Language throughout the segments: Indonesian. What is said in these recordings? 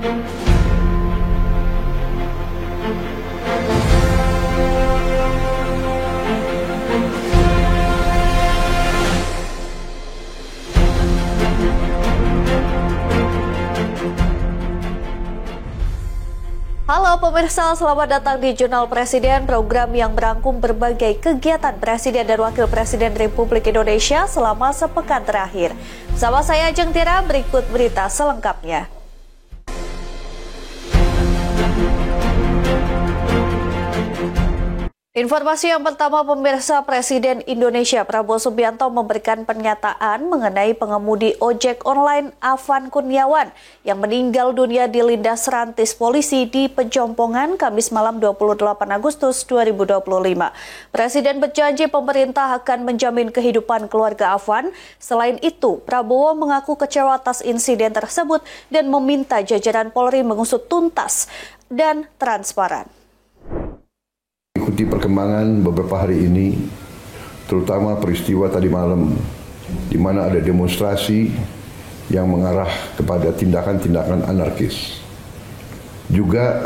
Halo pemirsa, selamat datang di Jurnal Presiden, program yang merangkum berbagai kegiatan Presiden dan Wakil Presiden Republik Indonesia selama sepekan terakhir. Bersama saya Ajeng Tira, berikut berita selengkapnya. Informasi yang pertama, pemirsa, Presiden Indonesia Prabowo Subianto memberikan pernyataan mengenai pengemudi ojek online Afan Kurniawan yang meninggal dunia dilindas rantis polisi di Pejompongan Kamis malam 28 Agustus 2025. Presiden berjanji pemerintah akan menjamin kehidupan keluarga Afan. Selain itu, Prabowo mengaku kecewa atas insiden tersebut dan meminta jajaran Polri mengusut tuntas dan transparan. Ikuti perkembangan beberapa hari ini, terutama peristiwa tadi malam, di mana ada demonstrasi yang mengarah kepada tindakan-tindakan anarkis. Juga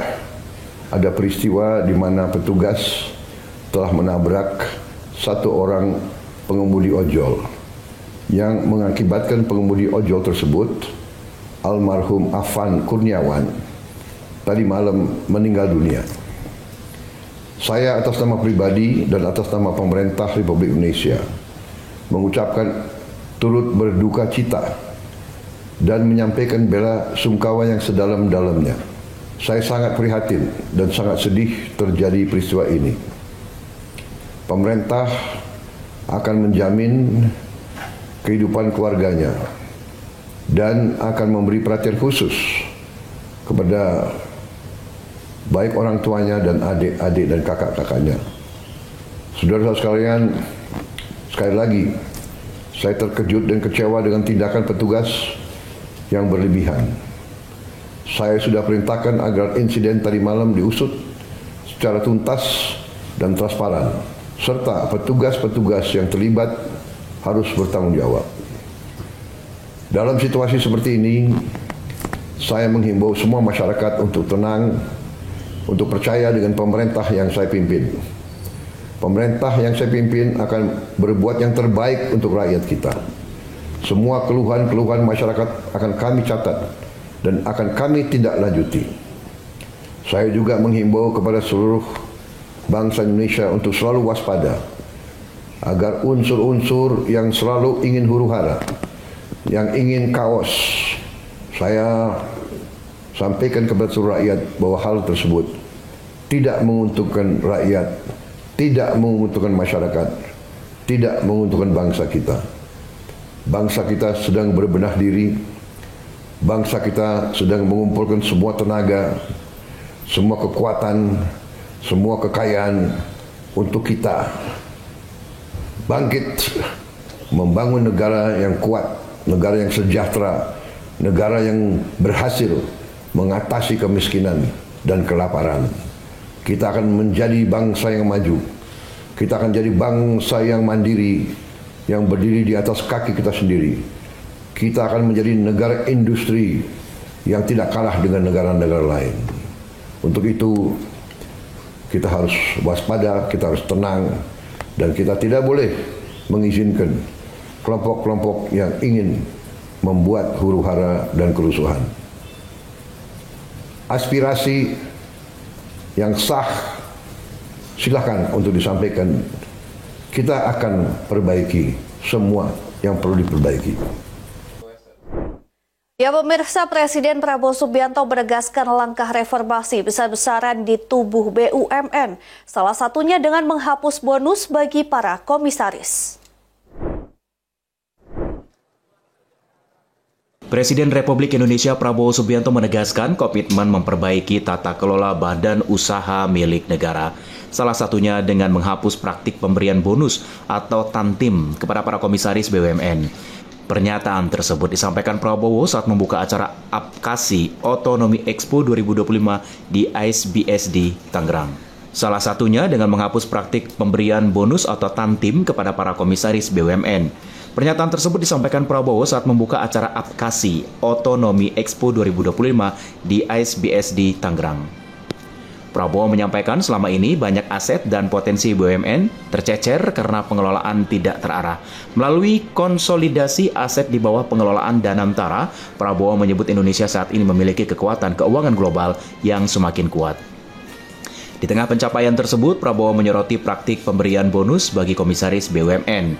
ada peristiwa di mana petugas telah menabrak satu orang pengemudi ojol, yang mengakibatkan pengemudi ojol tersebut, almarhum Afan Kurniawan, tadi malam meninggal dunia. Saya atas nama pribadi dan atas nama pemerintah Republik Indonesia mengucapkan turut berduka cita dan menyampaikan bela sungkawa yang sedalam-dalamnya. Saya sangat prihatin dan sangat sedih terjadi peristiwa ini. Pemerintah akan menjamin kehidupan keluarganya dan akan memberi perhatian khusus kepada baik orang tuanya dan adik-adik dan kakak-kakaknya. Saudara-saudara sekalian, sekali lagi, saya terkejut dan kecewa dengan tindakan petugas yang berlebihan. Saya sudah perintahkan agar insiden tadi malam diusut secara tuntas dan transparan, serta petugas-petugas yang terlibat harus bertanggung jawab. Dalam situasi seperti ini, saya menghimbau semua masyarakat untuk tenang, untuk percaya dengan pemerintah yang saya pimpin. Pemerintah yang saya pimpin akan berbuat yang terbaik untuk rakyat kita. Semua keluhan-keluhan masyarakat akan kami catat dan akan kami tindak lanjuti. Saya juga menghimbau kepada seluruh bangsa Indonesia untuk selalu waspada agar unsur-unsur yang selalu ingin huru-hara, yang ingin kaos, saya sampaikan kepada seluruh rakyat bahwa hal tersebut tidak menguntungkan rakyat, tidak menguntungkan masyarakat, tidak menguntungkan bangsa kita. Bangsa kita sedang berbenah diri, bangsa kita sedang mengumpulkan semua tenaga, semua kekuatan, semua kekayaan untuk kita bangkit membangun negara yang kuat, negara yang sejahtera, negara yang berhasil mengatasi kemiskinan dan kelaparan. Kita akan menjadi bangsa yang maju. Kita akan jadi bangsa yang mandiri, yang berdiri di atas kaki kita sendiri. Kita akan menjadi negara industri yang tidak kalah dengan negara-negara lain. Untuk itu, kita harus waspada, kita harus tenang, dan kita tidak boleh mengizinkan kelompok-kelompok yang ingin membuat huru-hara dan kerusuhan. Aspirasi yang sah silakan untuk disampaikan. Kita akan perbaiki semua yang perlu diperbaiki. Ya pemirsa, Presiden Prabowo Subianto menegaskan langkah reformasi besar-besaran di tubuh BUMN, salah satunya dengan menghapus bonus bagi para komisaris. Presiden Republik Indonesia Prabowo Subianto menegaskan komitmen memperbaiki tata kelola badan usaha milik negara. Salah satunya dengan menghapus praktik pemberian bonus atau tantim kepada para komisaris BUMN. Pernyataan tersebut disampaikan Prabowo saat membuka acara Apkasi Otonomi Expo 2025 di ISBSD Tangerang. Salah satunya dengan menghapus praktik pemberian bonus atau tantim kepada para komisaris BUMN. Pernyataan tersebut disampaikan Prabowo saat membuka acara Apkasi Otonomi Expo 2025 di ISBSD Tangerang. Prabowo menyampaikan selama ini banyak aset dan potensi BUMN tercecer karena pengelolaan tidak terarah. Melalui konsolidasi aset di bawah pengelolaan Danamtara, Prabowo menyebut Indonesia saat ini memiliki kekuatan keuangan global yang semakin kuat. Di tengah pencapaian tersebut, Prabowo menyoroti praktik pemberian bonus bagi komisaris BUMN.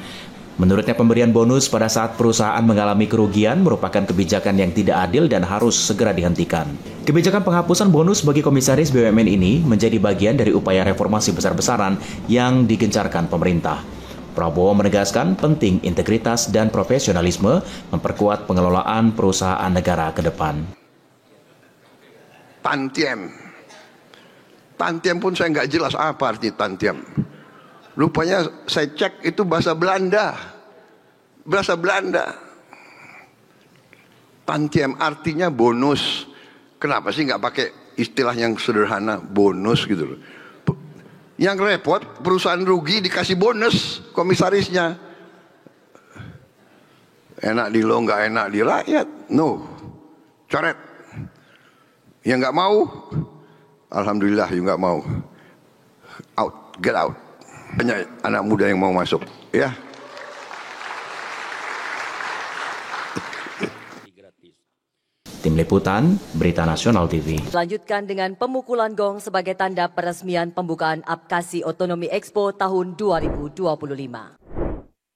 Menurutnya pemberian bonus pada saat perusahaan mengalami kerugian merupakan kebijakan yang tidak adil dan harus segera dihentikan. Kebijakan penghapusan bonus bagi komisaris BUMN ini menjadi bagian dari upaya reformasi besar-besaran yang digencarkan pemerintah. Prabowo menegaskan penting integritas dan profesionalisme memperkuat pengelolaan perusahaan negara ke depan. Tantiem pun saya nggak jelas apa arti tantiem. Rupanya saya cek itu bahasa Belanda. Tantiem artinya bonus. Kenapa sih nggak pakai istilah yang sederhana bonus gitu loh? Yang repot perusahaan rugi dikasih bonus komisarisnya. Enak di lo nggak enak di rakyat. No, coret. Yang nggak mau, alhamdulillah you nggak mau. Out, get out. Banyak anak muda yang mau masuk, ya. Tim Liputan, Berita Nasional TV. Lanjutkan dengan pemukulan gong sebagai tanda peresmian pembukaan Apkasi Otonomi Expo tahun 2025.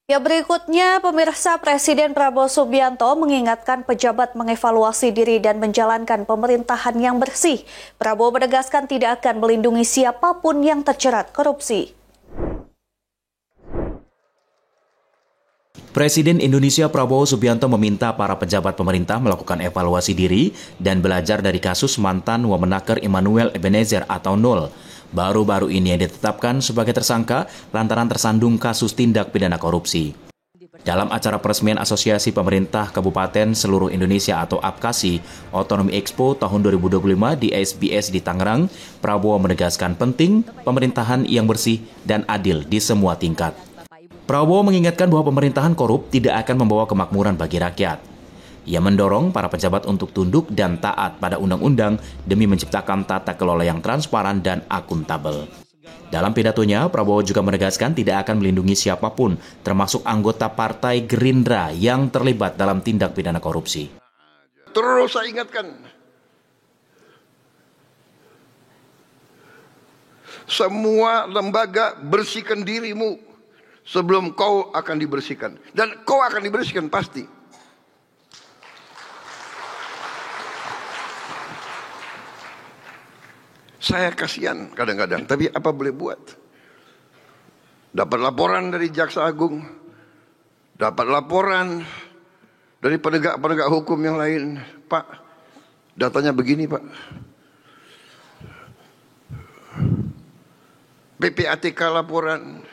Ya, berikutnya, pemirsa, Presiden Prabowo Subianto mengingatkan pejabat mengevaluasi diri dan menjalankan pemerintahan yang bersih. Prabowo menegaskan tidak akan melindungi siapapun yang terjerat korupsi. Presiden Indonesia Prabowo Subianto meminta para pejabat pemerintah melakukan evaluasi diri dan belajar dari kasus mantan Wamenaker Immanuel Ebenezer atau Nul. Baru-baru ini yang ditetapkan sebagai tersangka lantaran tersandung kasus tindak pidana korupsi. Dalam acara peresmian Asosiasi Pemerintah Kabupaten Seluruh Indonesia atau Apkasi Otonomi Expo tahun 2025 di SBS di Tangerang, Prabowo menegaskan penting pemerintahan yang bersih dan adil di semua tingkat. Prabowo mengingatkan bahwa pemerintahan korup tidak akan membawa kemakmuran bagi rakyat. Ia mendorong para pejabat untuk tunduk dan taat pada undang-undang demi menciptakan tata kelola yang transparan dan akuntabel. Dalam pidatonya, Prabowo juga menegaskan tidak akan melindungi siapapun, termasuk anggota Partai Gerindra yang terlibat dalam tindak pidana korupsi. Terus saya ingatkan, semua lembaga bersihkan dirimu sebelum kau akan dibersihkan. Dan kau akan dibersihkan pasti. Saya kasihan kadang-kadang, tapi apa boleh buat? Dapat laporan dari Jaksa Agung, dapat laporan dari penegak-penegak hukum yang lain. Pak, datanya begini Pak. PPATK laporan.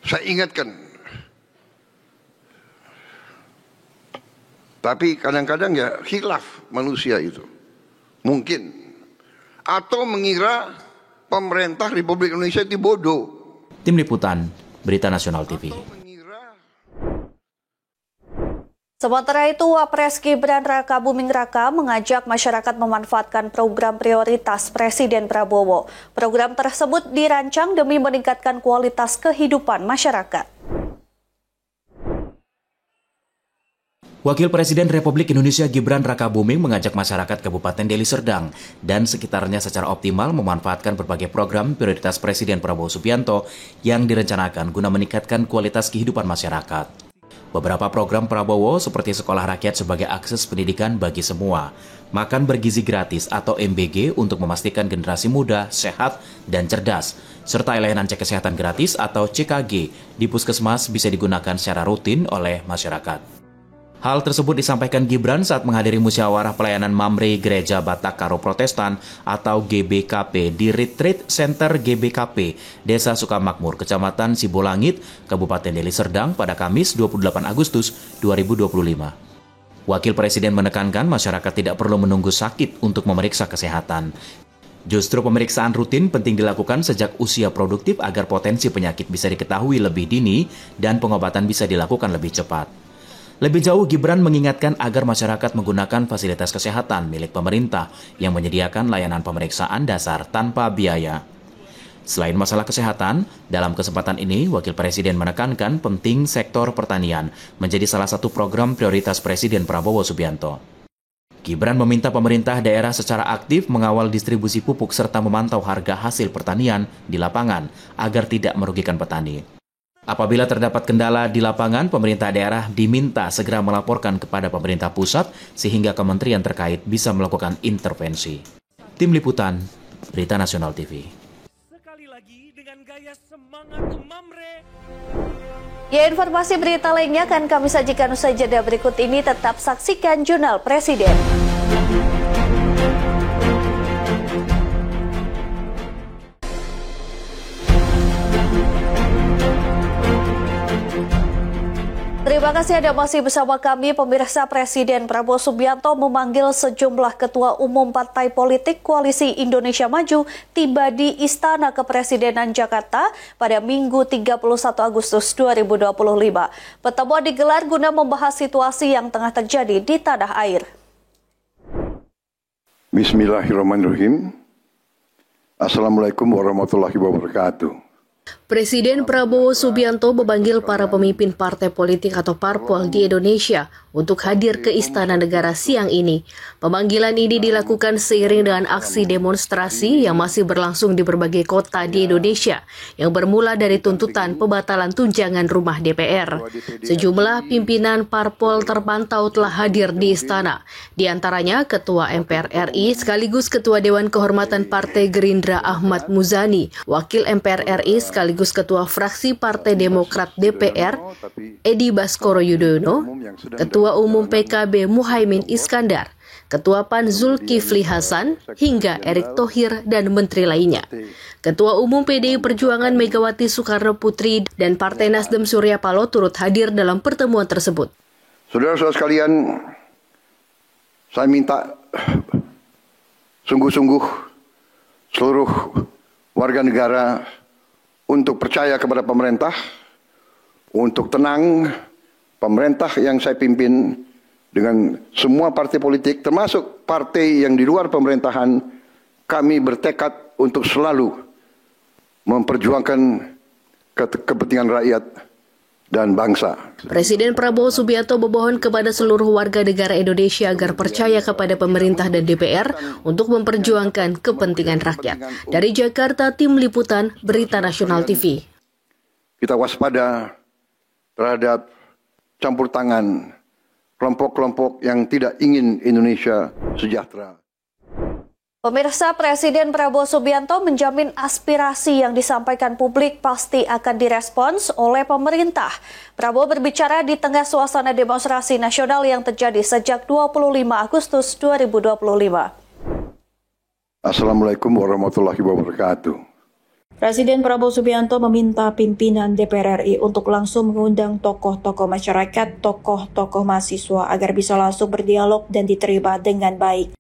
Saya ingatkan, tapi kadang-kadang ya khilaf manusia itu, mungkin, atau mengira pemerintah Republik Indonesia itu bodoh. Tim Liputan, Berita Nasional TV. Sementara itu, Wapres Gibran Raka Buming Raka mengajak masyarakat memanfaatkan program prioritas Presiden Prabowo. Program tersebut dirancang demi meningkatkan kualitas kehidupan masyarakat. Wakil Presiden Republik Indonesia Gibran Raka Buming mengajak masyarakat Kabupaten Deli Serdang dan sekitarnya secara optimal memanfaatkan berbagai program prioritas Presiden Prabowo Subianto yang direncanakan guna meningkatkan kualitas kehidupan masyarakat. Beberapa program Prabowo seperti Sekolah Rakyat sebagai akses pendidikan bagi semua, Makan Bergizi Gratis atau MBG untuk memastikan generasi muda, sehat, dan cerdas, serta layanan cek kesehatan gratis atau CKG di puskesmas bisa digunakan secara rutin oleh masyarakat. Hal tersebut disampaikan Gibran saat menghadiri musyawarah pelayanan Mamre Gereja Batak Karo Protestan atau GBKP di Retreat Center GBKP, Desa Sukamakmur, Kecamatan Sibolangit, Kabupaten Deli Serdang pada Kamis 28 Agustus 2025. Wakil Presiden menekankan masyarakat tidak perlu menunggu sakit untuk memeriksa kesehatan. Justru pemeriksaan rutin penting dilakukan sejak usia produktif agar potensi penyakit bisa diketahui lebih dini dan pengobatan bisa dilakukan lebih cepat. Lebih jauh, Gibran mengingatkan agar masyarakat menggunakan fasilitas kesehatan milik pemerintah yang menyediakan layanan pemeriksaan dasar tanpa biaya. Selain masalah kesehatan, dalam kesempatan ini, Wakil Presiden menekankan penting sektor pertanian menjadi salah satu program prioritas Presiden Prabowo Subianto. Gibran meminta pemerintah daerah secara aktif mengawal distribusi pupuk serta memantau harga hasil pertanian di lapangan agar tidak merugikan petani. Apabila terdapat kendala di lapangan, pemerintah daerah diminta segera melaporkan kepada pemerintah pusat sehingga kementerian terkait bisa melakukan intervensi. Tim Liputan, Berita Nasional TV. Ya, informasi berita lainnya akan kami sajikan usai jeda berikut ini. Tetap saksikan Jurnal Presiden. Terima kasih Anda masih bersama kami. Pemirsa, Presiden Prabowo Subianto memanggil sejumlah ketua umum partai politik Koalisi Indonesia Maju tiba di Istana Kepresidenan Jakarta pada Minggu 31 Agustus 2025. Pertemuan digelar guna membahas situasi yang tengah terjadi di tanah air. Bismillahirrahmanirrahim. Assalamualaikum warahmatullahi wabarakatuh. Presiden Prabowo Subianto memanggil para pemimpin partai politik atau parpol di Indonesia untuk hadir ke Istana Negara siang ini. Pemanggilan ini dilakukan seiring dengan aksi demonstrasi yang masih berlangsung di berbagai kota di Indonesia yang bermula dari tuntutan pembatalan tunjangan rumah DPR. Sejumlah pimpinan parpol terpantau telah hadir di istana. Di antaranya Ketua MPR RI sekaligus Ketua Dewan Kehormatan Partai Gerindra Ahmad Muzani, Wakil MPR RI sekaligus Ketua Fraksi Partai Demokrat DPR Edi Baskoro Yudhoyono, Ketua Umum PKB Muhaimin Iskandar, Ketua PAN Zulkifli Hasan, hingga Erick Thohir dan menteri lainnya. Ketua Umum PDI Perjuangan Megawati Soekarno Putri dan Partai Nasdem Surya Paloh turut hadir dalam pertemuan tersebut. Saudara-saudara sekalian, saya minta sungguh-sungguh seluruh warga negara untuk percaya kepada pemerintah, untuk tenang. Pemerintah yang saya pimpin dengan semua partai politik, termasuk partai yang di luar pemerintahan, kami bertekad untuk selalu memperjuangkan kepentingan rakyat dan bangsa. Presiden Prabowo Subianto memohon kepada seluruh warga negara Indonesia agar percaya kepada pemerintah dan DPR untuk memperjuangkan kepentingan rakyat. Dari Jakarta, Tim Liputan, Berita Nasional TV. Kita waspada terhadap campur tangan kelompok-kelompok yang tidak ingin Indonesia sejahtera. Pemirsa, Presiden Prabowo Subianto menjamin aspirasi yang disampaikan publik pasti akan direspons oleh pemerintah. Prabowo berbicara di tengah suasana demonstrasi nasional yang terjadi sejak 25 Agustus 2025. Assalamualaikum warahmatullahi wabarakatuh. Presiden Prabowo Subianto meminta pimpinan DPR RI untuk langsung mengundang tokoh-tokoh masyarakat, tokoh-tokoh mahasiswa agar bisa langsung berdialog dan diterima dengan baik.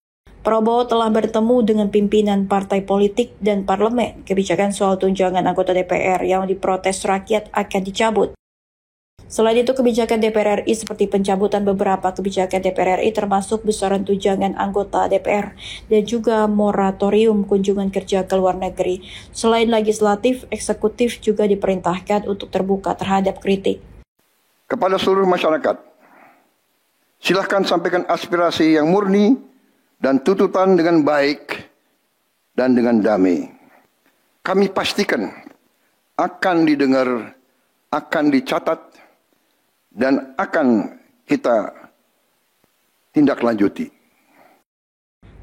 Prabowo telah bertemu dengan pimpinan partai politik dan parlemen. Kebijakan soal tunjangan anggota DPR yang diprotes rakyat akan dicabut. Selain itu, kebijakan DPR RI seperti pencabutan beberapa kebijakan DPR RI termasuk besaran tunjangan anggota DPR dan juga moratorium kunjungan kerja ke luar negeri. Selain legislatif, eksekutif juga diperintahkan untuk terbuka terhadap kritik. Kepada seluruh masyarakat, silakan sampaikan aspirasi yang murni dan tuntutan dengan baik dan dengan damai. Kami pastikan akan didengar, akan dicatat, dan akan kita tindak lanjuti.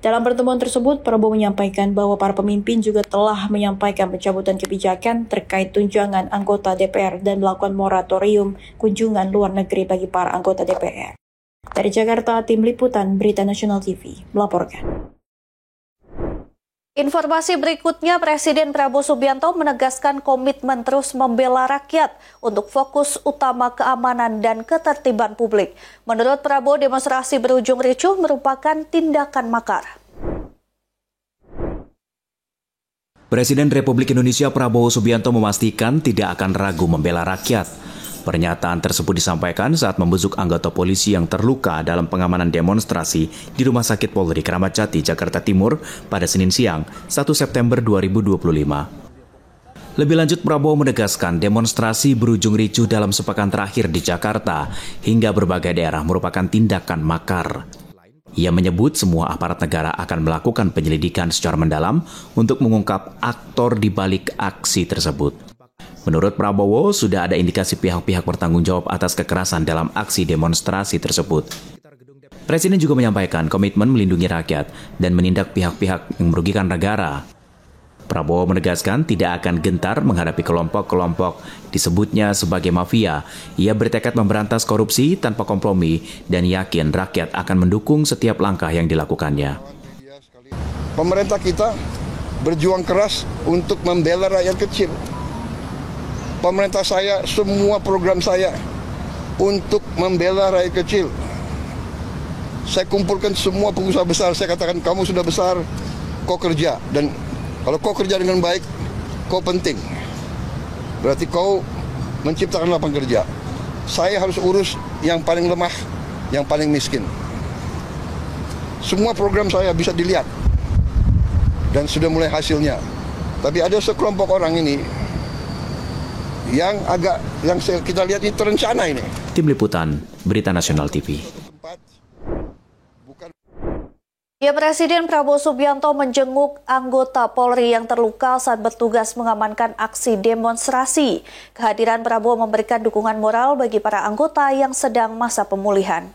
Dalam pertemuan tersebut, Prabowo menyampaikan bahwa para pemimpin juga telah menyampaikan pencabutan kebijakan terkait tunjangan anggota DPR dan melakukan moratorium kunjungan luar negeri bagi para anggota DPR. Dari Jakarta, Tim Liputan Berita Nasional TV melaporkan. Informasi berikutnya, Presiden Prabowo Subianto menegaskan komitmen terus membela rakyat untuk fokus utama keamanan dan ketertiban publik. Menurut Prabowo, demonstrasi berujung ricuh merupakan tindakan makar. Presiden Republik Indonesia Prabowo Subianto memastikan tidak akan ragu membela rakyat. Pernyataan tersebut disampaikan saat membesuk anggota polisi yang terluka dalam pengamanan demonstrasi di Rumah Sakit Polri Kramat Jati, Jakarta Timur pada Senin siang, 1 September 2025. Lebih lanjut, Prabowo menegaskan demonstrasi berujung ricuh dalam sepekan terakhir di Jakarta hingga berbagai daerah merupakan tindakan makar. Ia menyebut semua aparat negara akan melakukan penyelidikan secara mendalam untuk mengungkap aktor di balik aksi tersebut. Menurut Prabowo, sudah ada indikasi pihak-pihak bertanggung jawab atas kekerasan dalam aksi demonstrasi tersebut. Presiden juga menyampaikan komitmen melindungi rakyat dan menindak pihak-pihak yang merugikan negara. Prabowo menegaskan tidak akan gentar menghadapi kelompok-kelompok disebutnya sebagai mafia. Ia bertekad memberantas korupsi tanpa kompromi dan yakin rakyat akan mendukung setiap langkah yang dilakukannya. Pemerintah kita berjuang keras untuk membela rakyat kecil. Pemerintah saya, semua program saya untuk membela rakyat kecil. Saya kumpulkan semua pengusaha besar, saya katakan kamu sudah besar, kau kerja. Dan kalau kau kerja dengan baik, kau penting. Berarti kau menciptakan lapangan kerja. Saya harus urus yang paling lemah, yang paling miskin. Semua program saya bisa dilihat. Dan sudah mulai hasilnya. Tapi ada sekelompok orang ini yang kita lihat ini terencana ini. Tim Liputan, Berita Nasional TV. Ya, Presiden Prabowo Subianto menjenguk anggota Polri yang terluka saat bertugas mengamankan aksi demonstrasi. Kehadiran Prabowo memberikan dukungan moral bagi para anggota yang sedang masa pemulihan.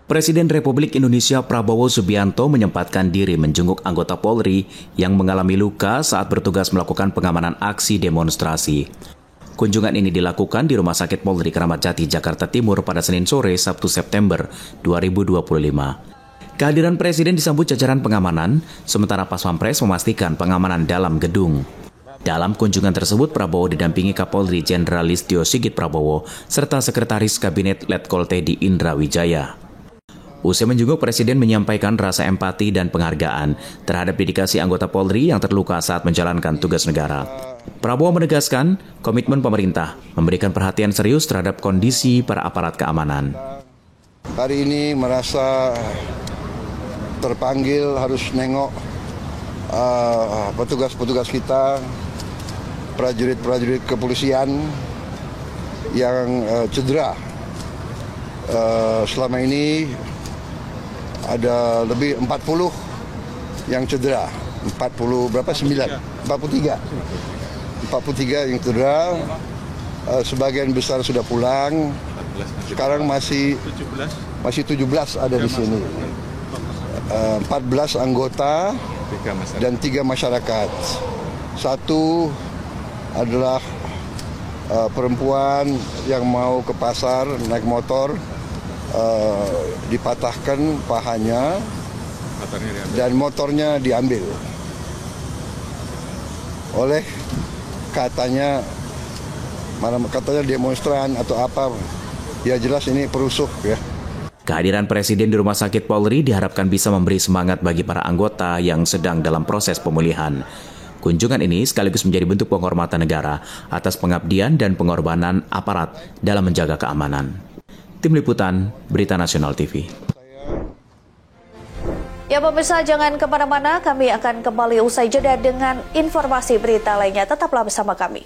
Presiden Republik Indonesia Prabowo Subianto menyempatkan diri menjenguk anggota Polri yang mengalami luka saat bertugas melakukan pengamanan aksi demonstrasi. Kunjungan ini dilakukan di Rumah Sakit Polri Kramat Jati, Jakarta Timur pada Senin sore 1 September 2025. Kehadiran Presiden disambut jajaran pengamanan, sementara Pas Pampres memastikan pengamanan dalam gedung. Dalam kunjungan tersebut, Prabowo didampingi Kapolri Jenderal Listio Sigit Prabowo serta Sekretaris Kabinet Letkol Teddy Indra Wijaya. Usai menjenguk, Presiden menyampaikan rasa empati dan penghargaan terhadap dedikasi anggota Polri yang terluka saat menjalankan tugas negara. Prabowo menegaskan komitmen pemerintah memberikan perhatian serius terhadap kondisi para aparat keamanan. Hari ini merasa terpanggil harus nengok petugas-petugas kita, prajurit-prajurit kepolisian yang cedera. Selama ini ada lebih 40 yang cedera. 40 berapa? 9? 43 yang cedera. Sebagian besar sudah pulang. Sekarang masih 17 ada di sini. 14 anggota dan 3 masyarakat. Satu adalah perempuan yang mau ke pasar naik motor, dipatahkan pahanya dan motornya diambil oleh katanya demonstran atau apa, ya jelas ini perusuh ya. Kehadiran Presiden di Rumah Sakit Polri diharapkan bisa memberi semangat bagi para anggota yang sedang dalam proses pemulihan. Kunjungan ini sekaligus menjadi bentuk penghormatan negara atas pengabdian dan pengorbanan aparat dalam menjaga keamanan. Tim Liputan, Berita Nasional TV. Ya pemirsa, jangan kemana-mana, kami akan kembali usai jeda dengan informasi berita lainnya. Tetaplah bersama kami.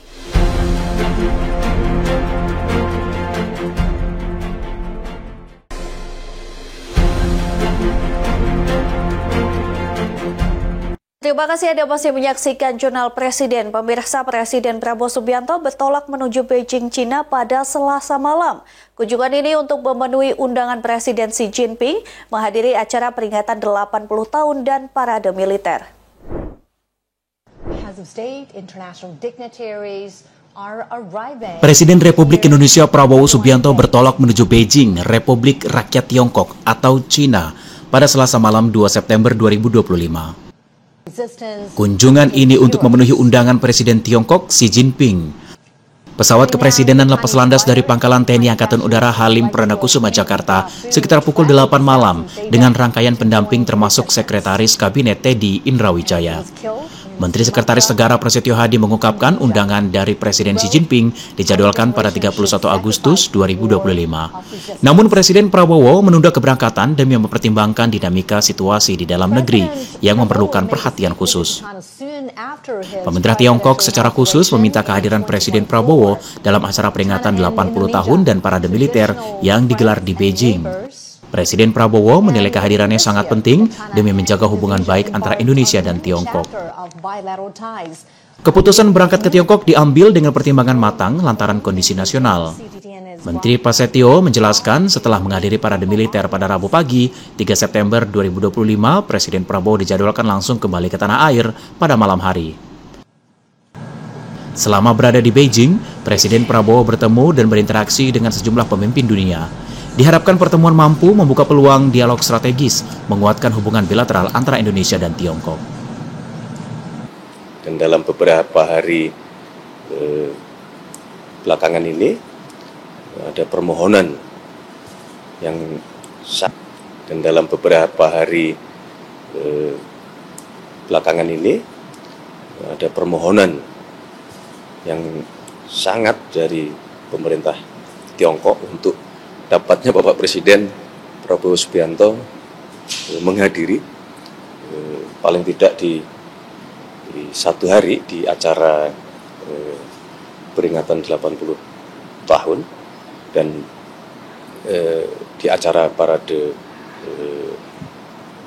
Terima kasih Anda masih menyaksikan Jurnal Presiden. Pemirsa, Presiden Prabowo Subianto bertolak menuju Beijing, Cina pada Selasa malam. Kunjungan ini untuk memenuhi undangan Presiden Xi Jinping menghadiri acara peringatan 80 tahun dan parade militer. Presiden Republik Indonesia Prabowo Subianto bertolak menuju Beijing, Republik Rakyat Tiongkok atau Cina, pada Selasa malam 2 September 2025. Kunjungan ini untuk memenuhi undangan Presiden Tiongkok Xi Jinping. Pesawat kepresidenan lepas landas dari Pangkalan TNI Angkatan Udara Halim Perdanakusuma Jakarta sekitar pukul 8 malam dengan rangkaian pendamping termasuk Sekretaris Kabinet Teddy Indrawijaya. Menteri Sekretaris Negara Prasetyo Hadi mengungkapkan undangan dari Presiden Xi Jinping dijadwalkan pada 31 Agustus 2025. Namun Presiden Prabowo menunda keberangkatan demi mempertimbangkan dinamika situasi di dalam negeri yang memerlukan perhatian khusus. Pemerintah Tiongkok secara khusus meminta kehadiran Presiden Prabowo dalam acara peringatan 80 tahun dan parade militer yang digelar di Beijing. Presiden Prabowo menilai kehadirannya sangat penting demi menjaga hubungan baik antara Indonesia dan Tiongkok. Keputusan berangkat ke Tiongkok diambil dengan pertimbangan matang lantaran kondisi nasional. Menteri Prasetyo menjelaskan setelah menghadiri parade militer pada Rabu pagi, 3 September 2025, Presiden Prabowo dijadwalkan langsung kembali ke tanah air pada malam hari. Selama berada di Beijing, Presiden Prabowo bertemu dan berinteraksi dengan sejumlah pemimpin dunia. Diharapkan pertemuan mampu membuka peluang dialog strategis, menguatkan hubungan bilateral antara Indonesia dan Tiongkok. Dan dalam beberapa hari belakangan ini ada permohonan yang sangat dari pemerintah Tiongkok untuk dapatnya Bapak Presiden Prabowo Subianto menghadiri paling tidak di satu hari di acara peringatan 80 tahun dan di acara parade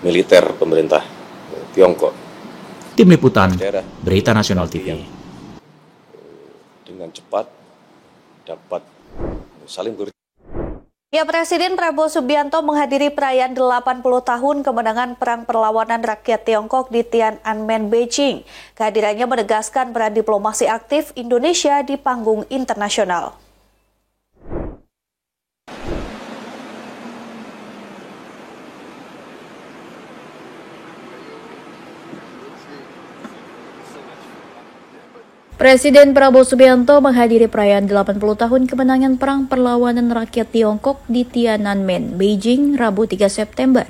militer pemerintah Tiongkok. Tim Liputan, Berita Nasional TV. Dengan cepat dapat saling Ya, Presiden Prabowo Subianto menghadiri perayaan 80 tahun kemenangan Perang Perlawanan Rakyat Tiongkok di Tiananmen, Beijing. Kehadirannya menegaskan peran diplomasi aktif Indonesia di panggung internasional. Presiden Prabowo Subianto menghadiri perayaan 80 tahun kemenangan Perang Perlawanan Rakyat Tiongkok di Tiananmen, Beijing, Rabu 3 September.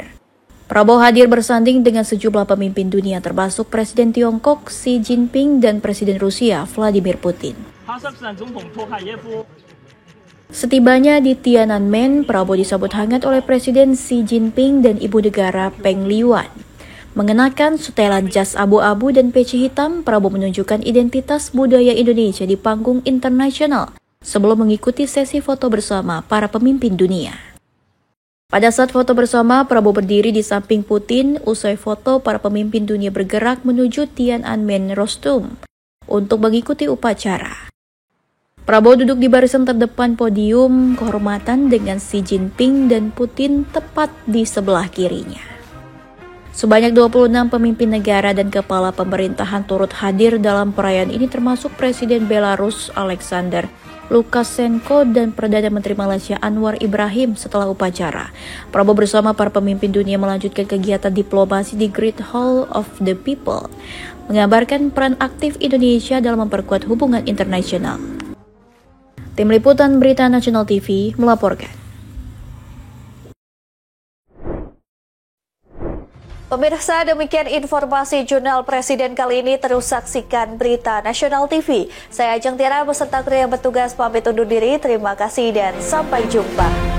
Prabowo hadir bersanding dengan sejumlah pemimpin dunia termasuk Presiden Tiongkok Xi Jinping dan Presiden Rusia Vladimir Putin. Setibanya di Tiananmen, Prabowo disambut hangat oleh Presiden Xi Jinping dan Ibu Negara Peng Liyuan. Mengenakan setelan jas abu-abu dan peci hitam, Prabowo menunjukkan identitas budaya Indonesia di panggung internasional sebelum mengikuti sesi foto bersama para pemimpin dunia. Pada saat foto bersama, Prabowo berdiri di samping Putin. Usai foto, para pemimpin dunia bergerak menuju Tiananmen Rostum untuk mengikuti upacara. Prabowo duduk di barisan terdepan podium kehormatan dengan Xi Jinping dan Putin tepat di sebelah kirinya. Sebanyak 26 pemimpin negara dan kepala pemerintahan turut hadir dalam perayaan ini termasuk Presiden Belarus Alexander Lukashenko dan Perdana Menteri Malaysia Anwar Ibrahim. Setelah upacara, Prabowo bersama para pemimpin dunia melanjutkan kegiatan diplomasi di Great Hall of the People, mengabarkan peran aktif Indonesia dalam memperkuat hubungan internasional. Tim Liputan Berita Nasional TV melaporkan. Pemirsa, demikian informasi Jurnal Presiden kali ini. Terus saksikan Berita Nasional TV. Saya Ajeng Tiara beserta kru yang bertugas pamit undur diri. Terima kasih dan sampai jumpa.